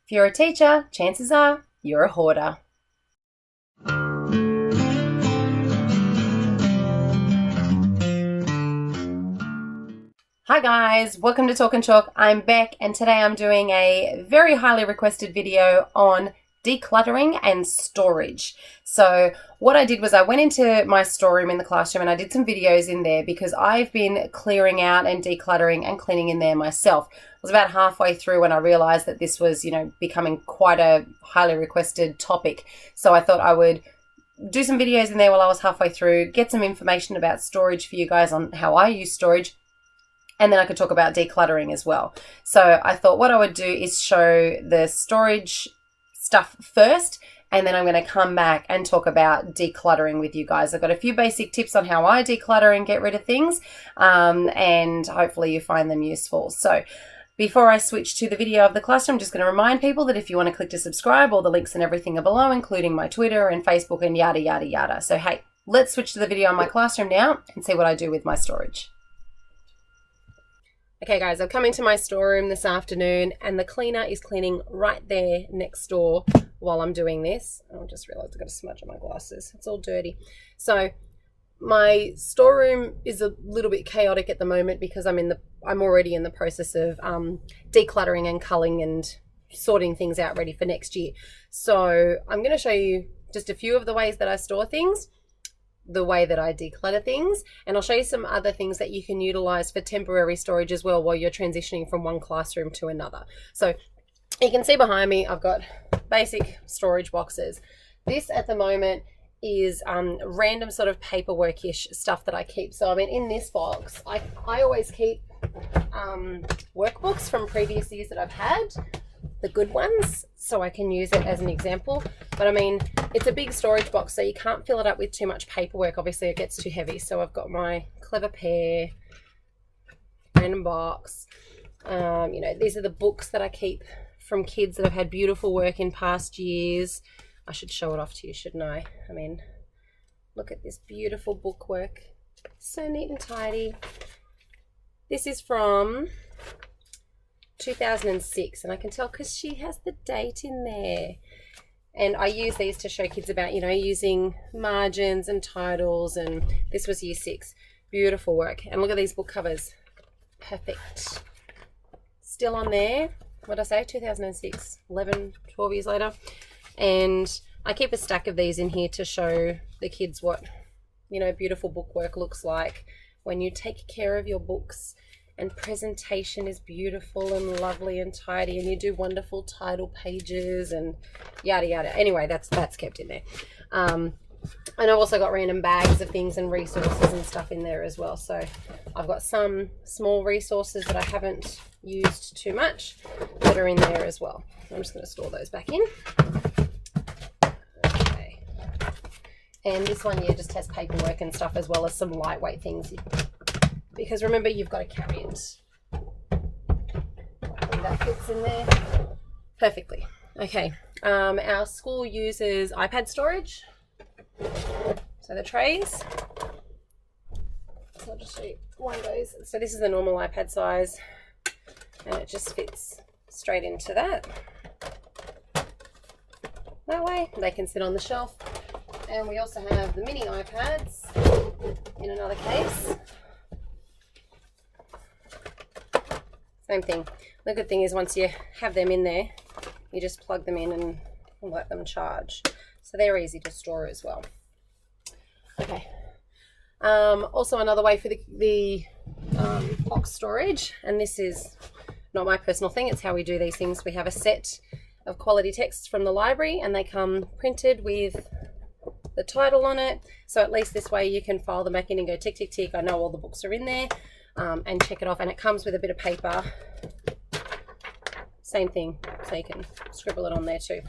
If you're a teacher, chances are you're a hoarder. Hi guys, welcome to Talk and Chalk. I'm Beck and today I'm doing a very highly requested video on decluttering and storage. So what I did was I went into my storeroom in the classroom and I did some videos in there because I've been clearing out and decluttering and cleaning in there myself. I was about halfway through when I realized that this was, becoming quite a highly requested topic. So I thought I would do some videos in there while I was halfway through, get some information about storage for you guys on how I use storage. And then I could talk about decluttering as well. So I thought what I would do is show the storage stuff first, and then I'm going to come back and talk about decluttering with you guys. I've got a few basic tips on how I declutter and get rid of things, and hopefully you find them useful. So before I switch to the video of the classroom, I'm just going to remind people that if you want to click to subscribe, all the links and everything are below, including my Twitter and Facebook and yada, yada, yada. So hey, let's switch to the video on my classroom now and see what I do with my storage. Okay guys, I've come into my storeroom this afternoon and the cleaner is cleaning right there next door while I'm doing this. I just realized I've got a smudge on my glasses. It's all dirty. So my storeroom is a little bit chaotic at the moment because I'm already in the process of decluttering and culling and sorting things out ready for next year. So I'm going to show you just a few of the ways that I store things, the way that I declutter things, and I'll show you some other things that you can utilize for temporary storage as well while you're transitioning from one classroom to another. So you can see behind me I've got basic storage boxes. This at the moment is random sort of paperwork-ish stuff that I keep. So I mean, in this box I always keep workbooks from previous years that I've had, the good ones, so I can use it as an example. But I mean, it's a big storage box, so you can't fill it up with too much paperwork. Obviously it gets too heavy. So I've got my clever pair, random box. These are the books that I keep from kids that have had beautiful work in past years. I should show it off to you, shouldn't I? I mean, look at this beautiful bookwork. So neat and tidy. This is from 2006, and I can tell because she has the date in there. And I use these to show kids about, using margins and titles, and this was year 6. Beautiful work. And look at these book covers. Perfect. Still on there. What did I say? 2006, 11, 12 years later. And I keep a stack of these in here to show the kids what, beautiful bookwork looks like when you take care of your books and presentation is beautiful and lovely and tidy, and you do wonderful title pages and yada yada. Anyway, that's kept in there. And I've also got random bags of things and resources and stuff in there as well. So I've got some small resources that I haven't used too much that are in there as well. I'm just going to store those back in. Okay. And this one here just has paperwork and stuff as well as some lightweight things, because remember, you've got to carry it. And that fits in there perfectly. Okay, our school uses iPad storage. So the trays. So I'll just show you one goes. So this is the normal iPad size, and it just fits straight into that. That way, they can sit on the shelf. And we also have the mini iPads in another case. Same thing. The good thing is once you have them in there, you just plug them in and let them charge. So they're easy to store as well. Okay. Also another way for the box storage, and this is not my personal thing, it's how we do these things. We have a set of quality texts from the library and they come printed with the title on it. So at least this way you can file them back in and go tick, tick, tick. I know all the books are in there. And check it off, and it comes with a bit of paper, same thing, so you can scribble it on there too.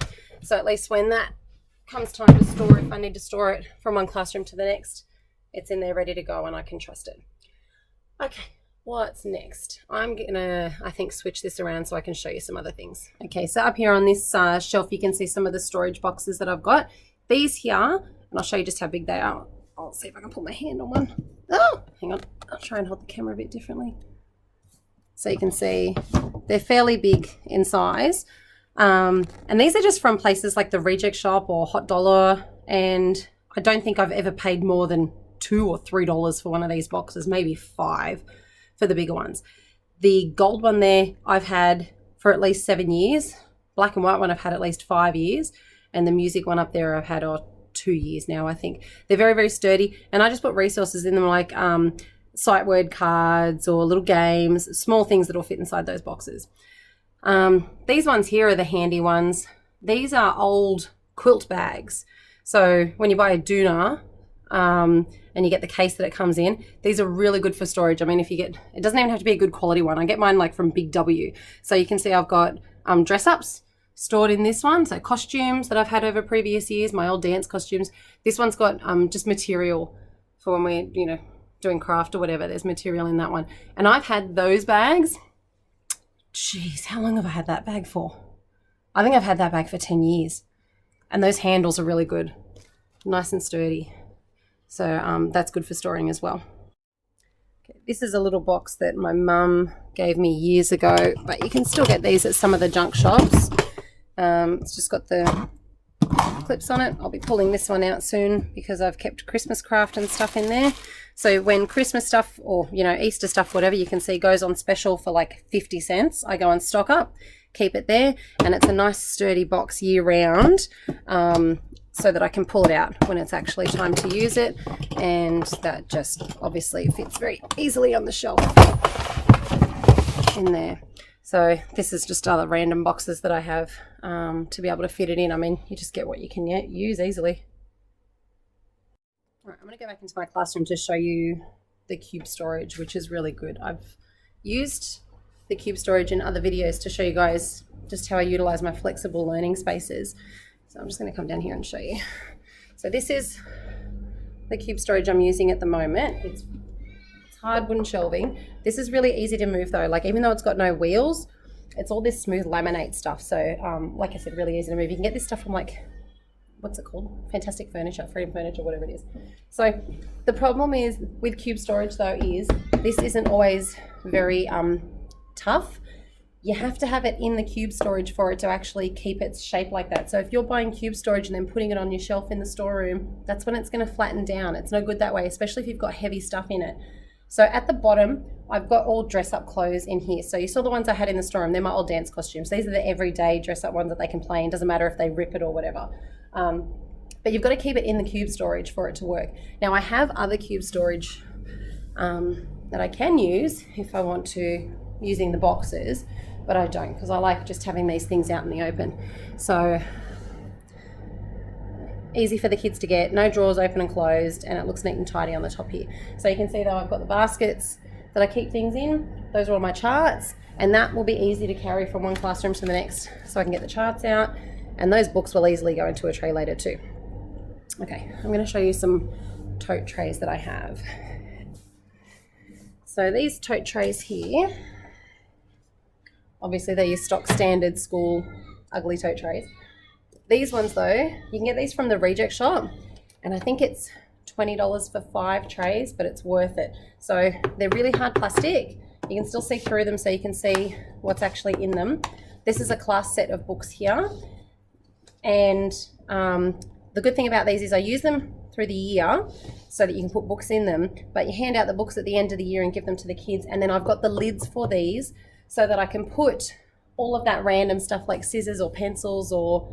So at least when that comes time to store, if I need to store it from one classroom to the next, it's in there ready to go and I can trust it. Okay, what's next? I'm gonna, I think, switch this around so I can show you some other things. Okay, so up here on this shelf you can see some of the storage boxes that I've got. These here, and I'll show you just how big they are. I'll see if I can put my hand on one. Oh, hang on. I'll try and hold the camera a bit differently. So you can see they're fairly big in size. And these are just from places like the Reject Shop or Hot Dollar, and I don't think I've ever paid more than $2 or $3 for one of these boxes, maybe $5 for the bigger ones. The gold one there I've had for at least 7 years. Black and white one I've had at least 5 years, and the music one up there I've had 2 years now, I think. They're very, very sturdy, and I just put resources in them like sight word cards or little games, small things that will fit inside those boxes. These ones here are the handy ones. These are old quilt bags. So when you buy a doona and you get the case that it comes in, these are really good for storage. I mean, if you get, it doesn't even have to be a good quality one. I get mine like from Big W. So you can see I've got dress ups stored in this one. So costumes that I've had over previous years, my old dance costumes. This one's got just material for when we're, you know, doing craft or whatever. There's material in that one. And I've had those bags. Jeez, how long have I had that bag for? I think I've had that bag for 10 years. And those handles are really good. Nice and sturdy. So that's good for storing as well. Okay, this is a little box that my mum gave me years ago, but you can still get these at some of the junk shops. It's just got the clips on it. I'll be pulling this one out soon because I've kept Christmas craft and stuff in there. So when Christmas stuff or, you know, Easter stuff, whatever, you can see goes on special for like 50 cents. I go and stock up, keep it there, and it's a nice sturdy box year round, so that I can pull it out when it's actually time to use it. And that just obviously fits very easily on the shelf in there. So this is just other random boxes that I have to be able to fit it in. I mean, you just get what you can use easily. All right, I'm going to go back into my classroom to show you the cube storage, which is really good. I've used the cube storage in other videos to show you guys just how I utilize my flexible learning spaces. So I'm just going to come down here and show you. So this is the cube storage I'm using at the moment. It's hard wooden shelving. This is really easy to move though. Like, even though it's got no wheels, it's all this smooth laminate stuff. So like I said, really easy to move. You can get this stuff from, like, what's it called? Fantastic Furniture, Freedom Furniture, whatever it is. So the problem is with cube storage though is this isn't always very tough. You have to have it in the cube storage for it to actually keep its shape like that. So if you're buying cube storage and then putting it on your shelf in the storeroom, that's when it's going to flatten down. It's no good that way, especially if you've got heavy stuff in it. So at the bottom, I've got all dress-up clothes in here. So you saw the ones I had in the storeroom. They're my old dance costumes. These are the everyday dress-up ones that they can play in. Doesn't matter if they rip it or whatever. But you've got to keep it in the cube storage for it to work. Now, I have other cube storage that I can use if I want to, using the boxes, but I don't, because I like just having these things out in the open. So easy for the kids to get, no drawers open and closed, and it looks neat and tidy on the top here. So you can see though I've got the baskets that I keep things in. Those are all my charts, and that will be easy to carry from one classroom to the next, so I can get the charts out, and those books will easily go into a tray later too. Okay, I'm going to show you some tote trays that I have. So these tote trays here, obviously they're your stock standard school ugly tote trays. These ones though, you can get these from the Reject Shop, and I think it's $20 for 5 trays, but it's worth it. So they're really hard plastic. You can still see through them, so you can see what's actually in them. This is a class set of books here, and the good thing about these is I use them through the year so that you can put books in them, but you hand out the books at the end of the year and give them to the kids. And then I've got the lids for these so that I can put all of that random stuff like scissors or pencils or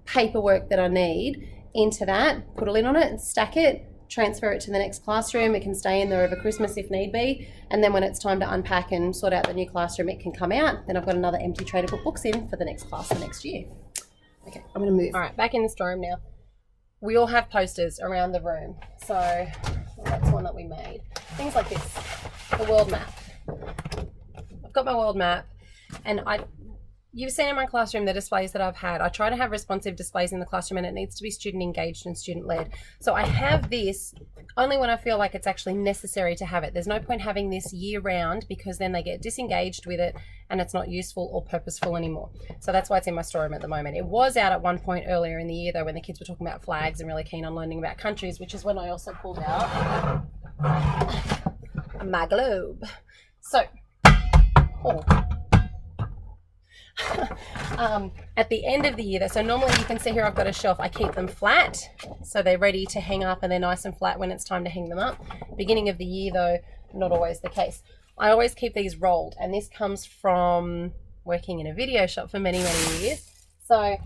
paperwork that I need into that, put a lid on it and stack it, transfer it to the next classroom. It can stay in there over Christmas if need be, and then when it's time to unpack and sort out the new classroom, it can come out. Then I've got another empty tray to put books in for the next class the next year. Okay, I'm going to move. All right, back in the storeroom now. We all have posters around the room. So that's one that we made. Things like this, the world map. I've got my world map, and you've seen in my classroom the displays that I've had. I try to have responsive displays in the classroom, and it needs to be student engaged and student led. So I have this only when I feel like it's actually necessary to have it. There's no point having this year round, because then they get disengaged with it and it's not useful or purposeful anymore. So that's why it's in my storeroom at the moment. It was out at one point earlier in the year though, when the kids were talking about flags and really keen on learning about countries, which is when I also pulled out my globe. So At the end of the year, so normally you can see here I've got a shelf, I keep them flat so they're ready to hang up and they're nice and flat when it's time to hang them up. Beginning of the year though, not always the case. I always keep these rolled, and this comes from working in a video shop for many years. So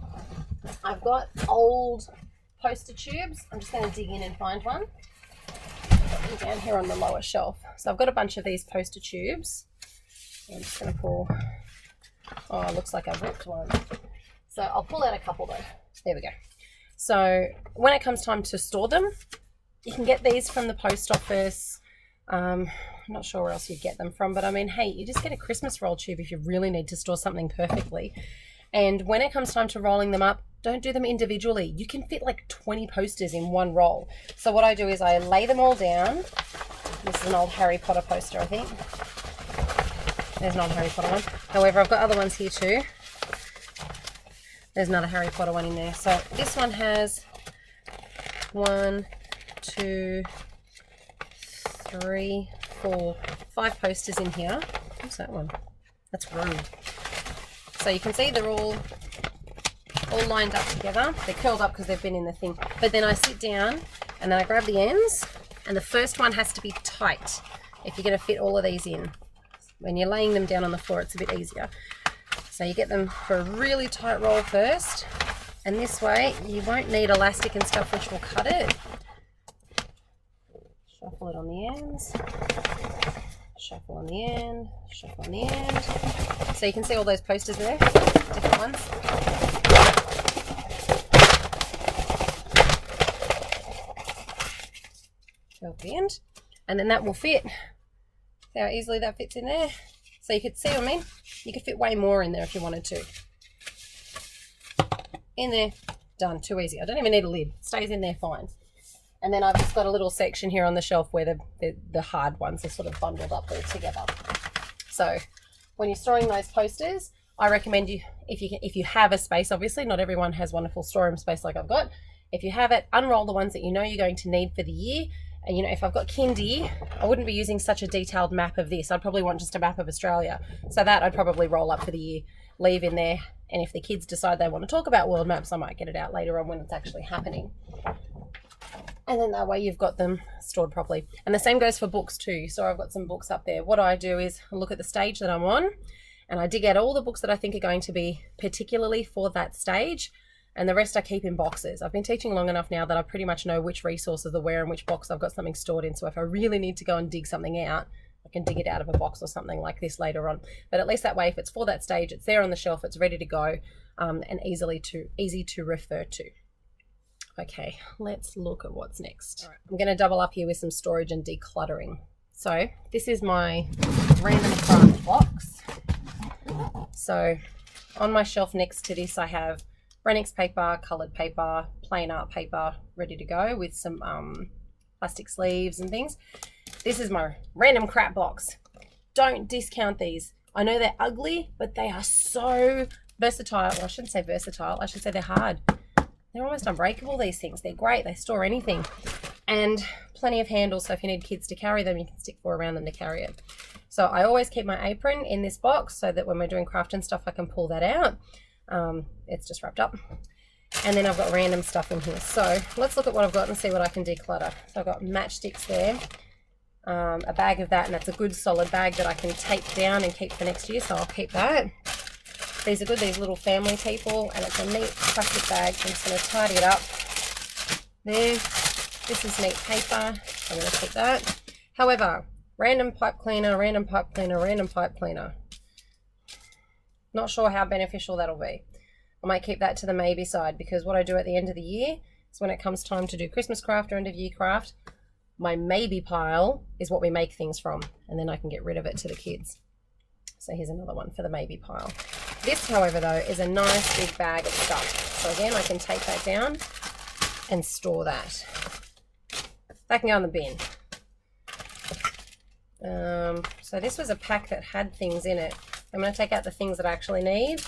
I've got old poster tubes. I'm just going to dig in and find one. Down here on the lower shelf. So I've got a bunch of these poster tubes. I'm just going to pull. Oh, it looks like I've ripped one. So I'll pull out a couple though. There we go. So when it comes time to store them, you can get these from the post office. I'm not sure where else you'd get them from, but I mean, hey, you just get a Christmas roll tube if you really need to store something perfectly. And when it comes time to rolling them up, don't do them individually. You can fit like 20 posters in one roll. So what I do is I lay them all down. This is an old Harry Potter poster, I think. There's an old Harry Potter one. However, I've got other ones here too. There's another Harry Potter one in there. So this one has 1, 2, 3, 4, 5 posters in here. What's that one? That's rude. So you can see they're all lined up together. They're curled up because they've been in the thing. But then I sit down and then I grab the ends, and the first one has to be tight if you're going to fit all of these in. When you're laying them down on the floor, it's a bit easier. So you get them for a really tight roll first, and this way you won't need elastic and stuff which will cut it. Shuffle it on the ends, shuffle on the end, shuffle on the end. So you can see all those posters there, different ones. Go to the end, and then that will fit. See how easily that fits in there? So you could see what I mean? You could fit way more in there if you wanted to. In there, done, too easy. I don't even need a lid, it stays in there fine. And then I've just got a little section here on the shelf where the hard ones are sort of bundled up all together. So when you're storing those posters, I recommend you, if you have a space, obviously not everyone has wonderful storeroom space like I've got. If you have it, unroll the ones that you know you're going to need for the year. And you know, if I've got kindy, I wouldn't be using such a detailed map of this. I'd probably want just a map of Australia. So that I'd probably roll up for the year, leave in there. And if the kids decide they want to talk about world maps, I might get it out later on when it's actually happening. And then that way you've got them stored properly. And the same goes for books too. So I've got some books up there. What I do is look at the stage that I'm on, and I dig out all the books that I think are going to be particularly for that stage. And the rest I keep in boxes. I've been teaching long enough now that I pretty much know which resources are where and which box I've got something stored in. So if I really need to go and dig something out, I can dig it out of a box or something like this later on. But at least that way, if it's for that stage, it's there on the shelf, it's ready to go, and easy to refer to. Okay, let's look at what's next. All right, I'm going to double up here with some storage and decluttering. So this is my random craft box. So on my shelf next to this, I have Renix paper, coloured paper, plain art paper ready to go with some plastic sleeves and things. This is my random crap box. Don't discount these. I know they're ugly, but they are so versatile. Well, I shouldn't say versatile. I should say they're hard. They're almost unbreakable, these things. They're great. They store anything. And plenty of handles, so if you need kids to carry them, you can stick 4 around them to carry it. So I always keep my apron in this box so that when we're doing craft and stuff, I can pull that out. It's just wrapped up. And then I've got random stuff in here. So let's look at what I've got and see what I can declutter. So I've got matchsticks there, a bag of that, and that's a good solid bag that I can tape down and keep for next year, so I'll keep that. These are good, these little family people, and it's a neat plastic bag. I'm just going to tidy it up there. This is neat paper, I'm going to keep that. However, random pipe cleaner, random pipe cleaner, random pipe cleaner. Not sure how beneficial that'll be. I might keep that to the maybe side, because what I do at the end of the year is when it comes time to do Christmas craft or end of year craft, my maybe pile is what we make things from, and then I can get rid of it to the kids. So here's another one for the maybe pile. This, however, though, is a nice big bag of stuff. So again, I can take that down and store that. That can go in the bin. So this was a pack that had things in it. I'm going to take out the things that I actually need.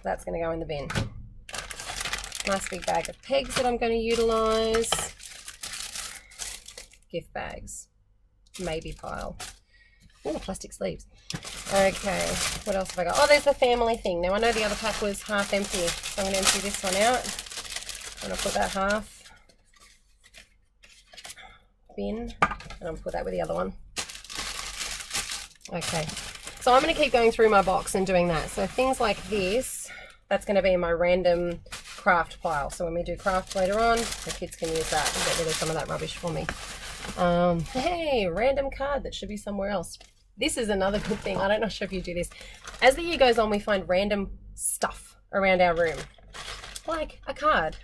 That's going to go in the bin. Nice big bag of pegs that I'm going to utilise. Gift bags. Maybe pile. Oh, plastic sleeves. Okay, what else have I got? Oh, there's the family thing. Now I know the other pack was half empty, so I'm going to empty this one out. I'm going to put that half bin, and I'll put that with the other one. Okay, so I'm going to keep going through my box and doing that. So things like this, that's going to be in my random craft pile. So when we do craft later on, the kids can use that and get rid of some of that rubbish for me. Hey, random card that should be somewhere else. This is another good thing. I don't know if you do this. As the year goes on, we find random stuff around our room. Like a card,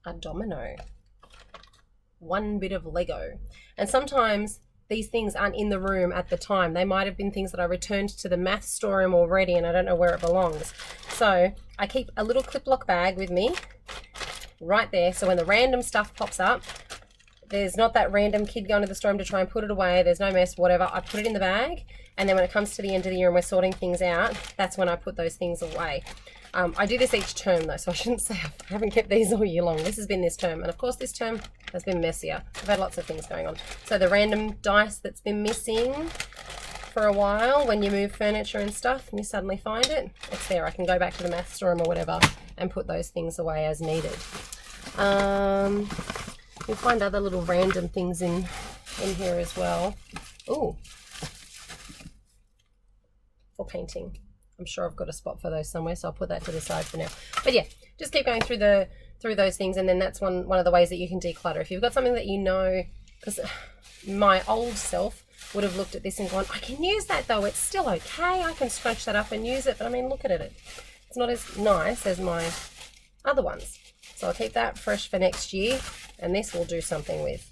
a domino, one bit of Lego. And sometimes these things aren't in the room at the time. They might have been things that I returned to the math storeroom already and I don't know where it belongs. So I keep a little clip lock bag with me right there. So when the random stuff pops up, there's not that random kid going to the storeroom to try and put it away. There's no mess, whatever. I put it in the bag. And then when it comes to the end of the year and we're sorting things out, that's when I put those things away. I do this each term though, so I shouldn't say I haven't kept these all year long. This has been this term. And of course this term has been messier. I've had lots of things going on. So the random dice that's been missing for a while, when you move furniture and stuff and you suddenly find it, it's there. I can go back to the math storeroom or whatever and put those things away as needed. You'll find other little random things in here as well. Ooh, for painting. I'm sure I've got a spot for those somewhere, so I'll put that to the side for now. But yeah, just keep going through those things, and then that's one of the ways that you can declutter. If you've got something that you know, because my old self would have looked at this and gone, I can use that though, it's still okay, I can scrunch that up and use it, but I mean, look at it. It's not as nice as my other ones. So I'll keep that fresh for next year, and this we'll do something with.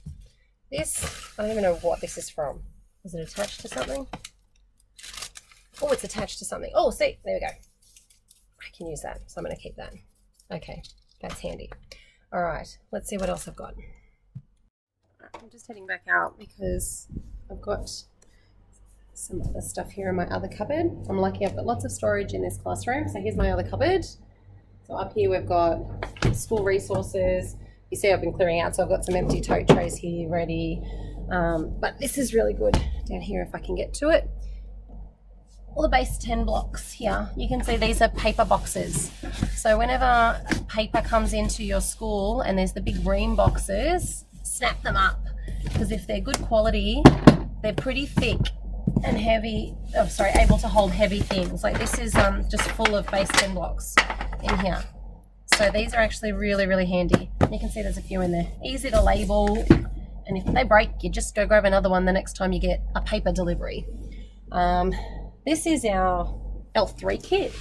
This, I don't even know what this is from. Is it attached to something? Oh, it's attached to something. Oh, see, there we go. I can use that, so I'm going to keep that. Okay, that's handy. All right, let's see what else I've got. I'm just heading back out because I've got some other stuff here in my other cupboard. I'm lucky I've got lots of storage in this classroom. So here's my other cupboard. So up here we've got school resources. You see I've been clearing out, so I've got some empty tote trays here ready. But this is really good down here if I can get to it. All the base 10 blocks here, you can see these are paper boxes. So whenever paper comes into your school and there's the big ream boxes, snap them up, because if they're good quality, they're pretty thick and heavy, able to hold heavy things. Like this is just full of base 10 blocks in here. So these are actually really, really handy. You can see there's a few in there. Easy to label, and if they break, you just go grab another one the next time you get a paper delivery. This is our L3 kit.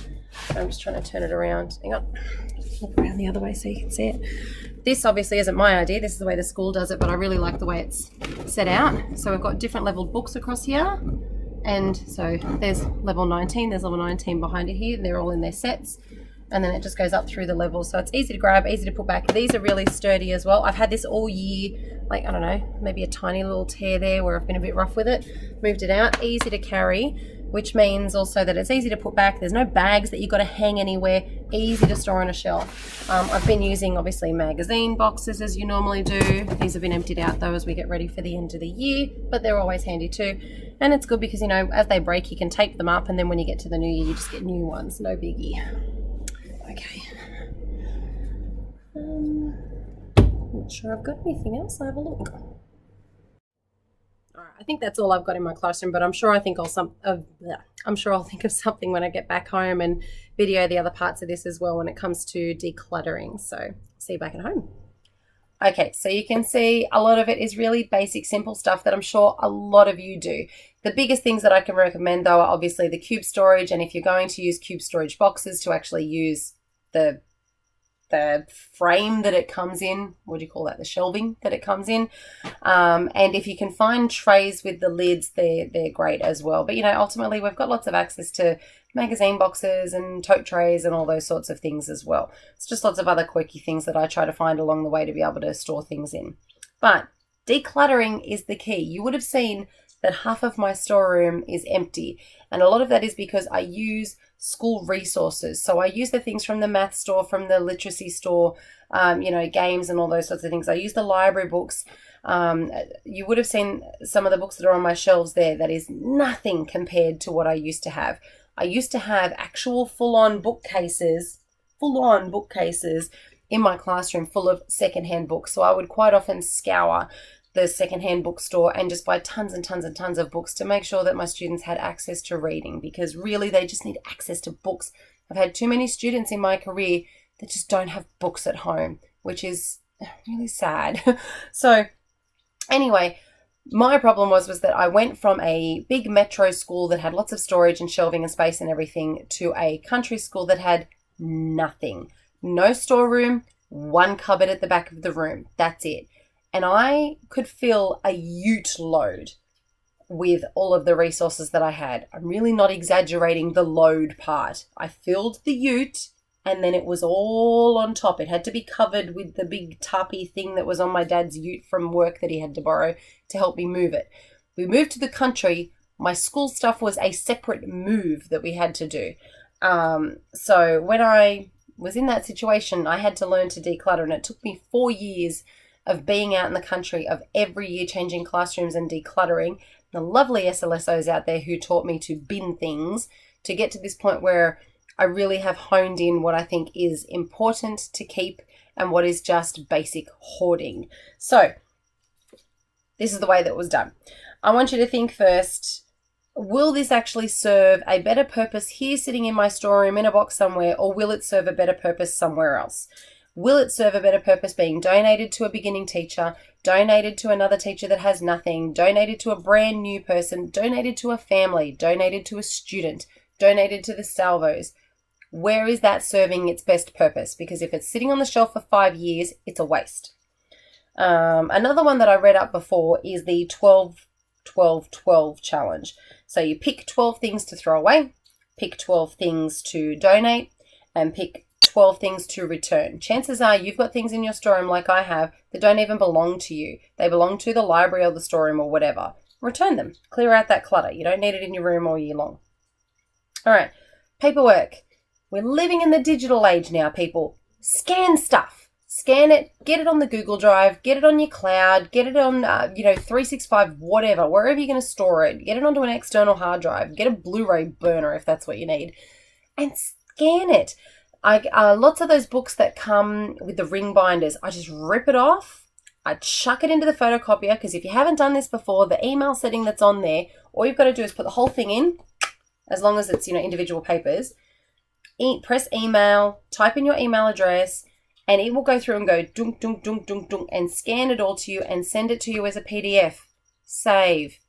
I'm just trying to turn it around. Hang on. Look around the other way so you can see it. This obviously isn't my idea. This is the way the school does it, but I really like the way it's set out. So we've got different leveled books across here. And so there's level 19, there's level 19 behind it here. They're all in their sets. And then it just goes up through the levels. So it's easy to grab, easy to put back. These are really sturdy as well. I've had this all year, like, I don't know, maybe a tiny little tear there where I've been a bit rough with it. Moved it out, easy to carry, which means also that it's easy to put back. There's no bags that you've got to hang anywhere, easy to store on a shelf. I've been using, obviously, magazine boxes as you normally do. These have been emptied out, though, as we get ready for the end of the year, but they're always handy too. And it's good because, you know, as they break, you can tape them up, and then when you get to the new year, you just get new ones. No biggie. Okay. Not sure I've got anything else. I'll have a look. All right, I think that's all I've got in my classroom, but I'm sure I'll think of something when I get back home and video the other parts of this as well when it comes to decluttering. So see you back at home. Okay, so you can see a lot of it is really basic, simple stuff that I'm sure a lot of you do. The biggest things that I can recommend, though, are obviously the cube storage. And if you're going to use cube storage boxes, to actually use the frame that it comes in, what do you call that, the shelving that it comes in. And if you can find trays with the lids, they're great as well. But, you know, ultimately we've got lots of access to magazine boxes and tote trays and all those sorts of things as well. It's just lots of other quirky things that I try to find along the way to be able to store things in. But decluttering is the key. You would have seen that half of my storeroom is empty. And a lot of that is because I use school resources. So I use the things from the math store, from the literacy store, you know, games and all those sorts of things. I use the library books. You would have seen some of the books that are on my shelves there. That is nothing compared to what I used to have. I used to have actual full-on bookcases in my classroom full of secondhand books. So I would quite often scour the secondhand bookstore and just buy tons and tons and tons of books to make sure that my students had access to reading, because really they just need access to books. I've had too many students in my career that just don't have books at home, which is really sad. So anyway, my problem was that I went from a big metro school that had lots of storage and shelving and space and everything to a country school that had nothing. No storeroom, one cupboard at the back of the room. That's it. And I could fill a ute load with all of the resources that I had. I'm really not exaggerating the load part. I filled the ute and then it was all on top. It had to be covered with the big tarpy thing that was on my dad's ute from work that he had to borrow to help me move it. We moved to the country. My school stuff was a separate move that we had to do. So when I was in that situation, I had to learn to declutter, and it took me 4 years of being out in the country, of every year changing classrooms and decluttering. The lovely SLSOs out there who taught me to bin things to get to this point where I really have honed in what I think is important to keep and what is just basic hoarding. So this is the way that was done. I want you to think first, will this actually serve a better purpose here sitting in my storeroom in a box somewhere, or will it serve a better purpose somewhere else? Will it serve a better purpose being donated to a beginning teacher, donated to another teacher that has nothing, donated to a brand new person, donated to a family, donated to a student, donated to the salvos? Where is that serving its best purpose? Because if it's sitting on the shelf for 5 years, it's a waste. Another one that I read up before is the 12-12-12 challenge. So you pick 12 things to throw away, pick 12 things to donate, and pick 12 things to return. Chances are you've got things in your storeroom like I have that don't even belong to you. They belong to the library or the storeroom or whatever. Return them. Clear out that clutter. You don't need it in your room all year long. All right, paperwork. We're living in the digital age now, people. Scan stuff. Scan it, get it on the Google Drive, get it on your cloud, get it on, 365, whatever, wherever you're going to store it. Get it onto an external hard drive. Get a Blu-ray burner if that's what you need, and scan it. Lots of those books that come with the ring binders, I just rip it off. I chuck it into the photocopier, because if you haven't done this before, the email setting that's on there, all you've got to do is put the whole thing in, as long as it's, individual papers. Press email, type in your email address, and it will go through and go dunk, dunk, dunk, dunk, dunk, and scan it all to you and send it to you as a PDF. Save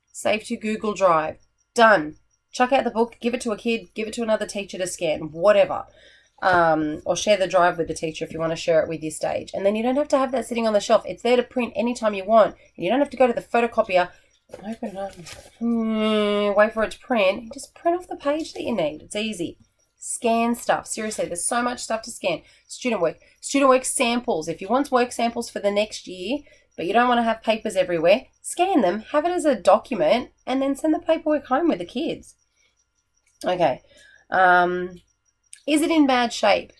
to Google Drive. Done. Chuck out the book, give it to a kid, give it to another teacher to scan, whatever. Or share the drive with the teacher if you want to share it with your stage. And then you don't have to have that sitting on the shelf. It's there to print anytime you want. And you don't have to go to the photocopier, open it up, wait for it to print. You just print off the page that you need. It's easy. Scan stuff. Seriously, there's so much stuff to scan. Student work samples. If you want work samples for the next year, but you don't want to have papers everywhere, scan them, have it as a document, and then send the paperwork home with the kids. Okay. Is it in bad shape?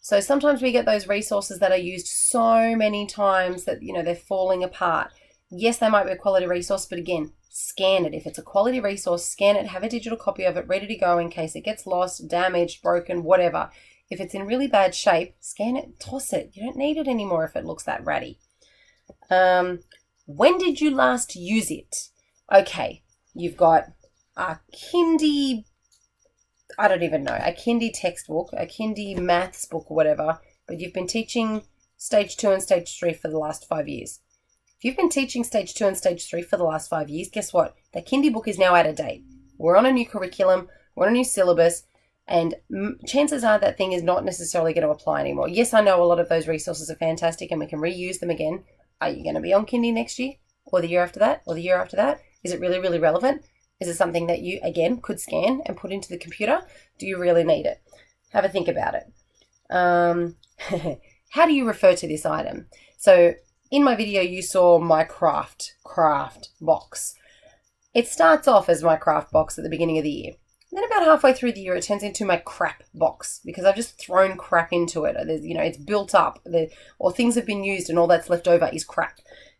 So sometimes we get those resources that are used so many times that, they're falling apart. Yes, they might be a quality resource, but again, scan it. If it's a quality resource, scan it, have a digital copy of it ready to go in case it gets lost, damaged, broken, whatever. If it's in really bad shape, scan it, toss it. You don't need it anymore if it looks that ratty. When did you last use it? Okay, you've got a kindy, I don't even know, a kindy textbook, a kindy maths book, whatever, but you've been teaching stage 2 and stage 3 for the last 5 years. If you've been teaching stage 2 and stage 3 for the last 5 years, guess what? The kindy book is now out of date. We're on a new curriculum, we're on a new syllabus, and chances are that thing is not necessarily going to apply anymore. Yes, I know a lot of those resources are fantastic and we can reuse them again. Are you going to be on kindy next year? Or the year after that? Or the year after that? Is it really, really relevant? Is it something that you, again, could scan and put into the computer? Do you really need it? Have a think about it. How do you refer to this item? So in my video, you saw my craft box. It starts off as my craft box at the beginning of the year. Then about halfway through the year, it turns into my crap box because I've just thrown crap into it. It's built up, or things have been used and all that's left over is crap.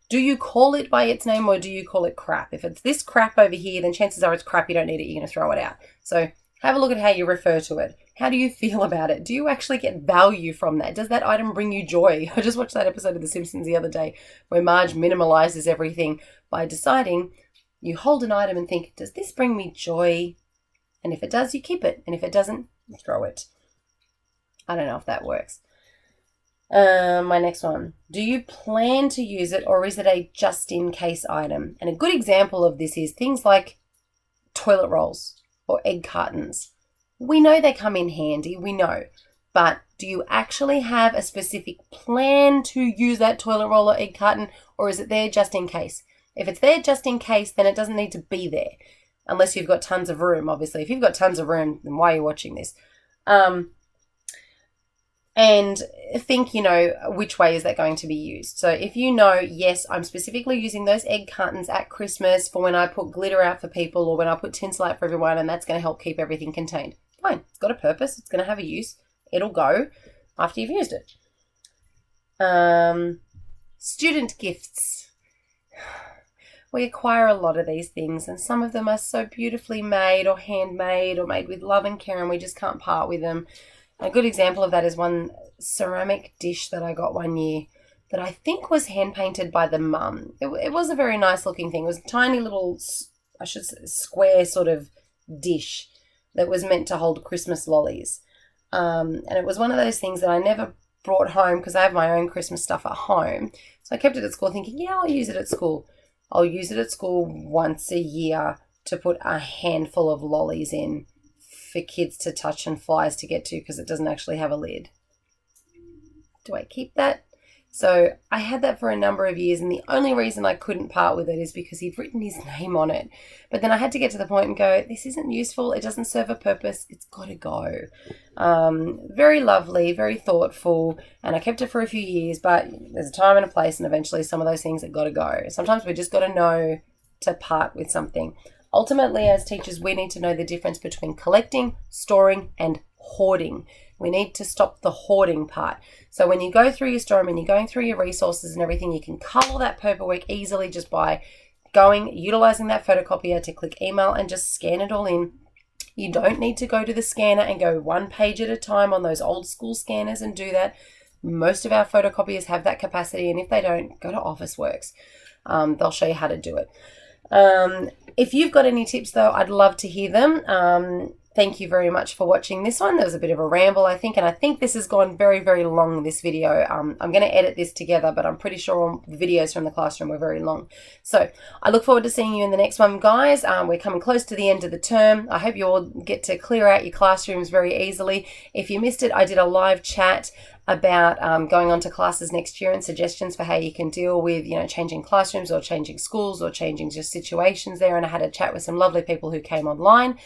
Do you call it by its name or do you call it crap? If it's this crap over here, then chances are it's crap. You don't need it. You're going to throw it out. So have a look at how you refer to it. How do you feel about it? Do you actually get value from that? Does that item bring you joy? I just watched that episode of The Simpsons the other day where Marge minimalizes everything by deciding you hold an item and think, does this bring me joy? And if it does, you keep it. And if it doesn't, you throw it. I don't know if that works. My next one. Do you plan to use it or is it a just-in-case item? And a good example of this is things like toilet rolls or egg cartons. We know they come in handy, we know. But do you actually have a specific plan to use that toilet roll or egg carton, or is it there just in case? If it's there just in case, then it doesn't need to be there. Unless you've got tons of room, obviously. If you've got tons of room, then why are you watching this? And think, which way is that going to be used? So if you know, yes, I'm specifically using those egg cartons at Christmas for when I put glitter out for people or when I put tinsel out for everyone, and that's going to help keep everything contained. Fine. It's got a purpose. It's going to have a use. It'll go after you've used it. Student gifts. We acquire a lot of these things, and some of them are so beautifully made or handmade or made with love and care, and we just can't part with them. A good example of that is one ceramic dish that I got one year that I think was hand-painted by the mum. It was a very nice looking thing. It was a tiny little, I should say, square sort of dish that was meant to hold Christmas lollies. And it was one of those things that I never brought home because I have my own Christmas stuff at home. So I kept it at school thinking, yeah, I'll use it at school. I'll use it at school once a year to put a handful of lollies in for kids to touch and flies to get to because it doesn't actually have a lid. Do I keep that? So I had that for a number of years, and the only reason I couldn't part with it is because he'd written his name on it. But then I had to get to the point and go, this isn't useful. It doesn't serve a purpose. It's got to go. Very lovely, very thoughtful, and I kept it for a few years, but there's a time and a place, and eventually some of those things have got to go. Sometimes we just got to know to part with something. Ultimately, as teachers, we need to know the difference between collecting, storing, and hoarding. We need to stop the hoarding part. So when you go through your store and you're going through your resources and everything, you can cull that paperwork easily just by utilizing that photocopier to click email and just scan it all in. You don't need to go to the scanner and go one page at a time on those old school scanners and do that. Most of our photocopiers have that capacity, and if they don't, go to Officeworks. They'll show you how to do it. If you've got any tips, though, I'd love to hear them. Thank you very much for watching this one. There was a bit of a ramble, I think, and I think this has gone very, very long, this video. I'm going to edit this together, but I'm pretty sure the videos from the classroom were very long. So I look forward to seeing you in the next one, guys. We're coming close to the end of the term. I hope you all get to clear out your classrooms very easily. If you missed it, I did a live chat about going on to classes next year and suggestions for how you can deal with, changing classrooms or changing schools or changing just situations there. And I had a chat with some lovely people who came online.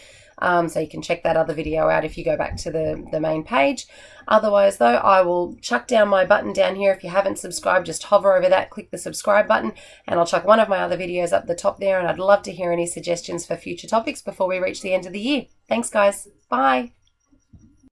So you can check that other video out if you go back to the main page. Otherwise, though, I will chuck down my button down here. If you haven't subscribed, just hover over that, click the subscribe button, and I'll chuck one of my other videos up the top there. And I'd love to hear any suggestions for future topics before we reach the end of the year. Thanks, guys. Bye.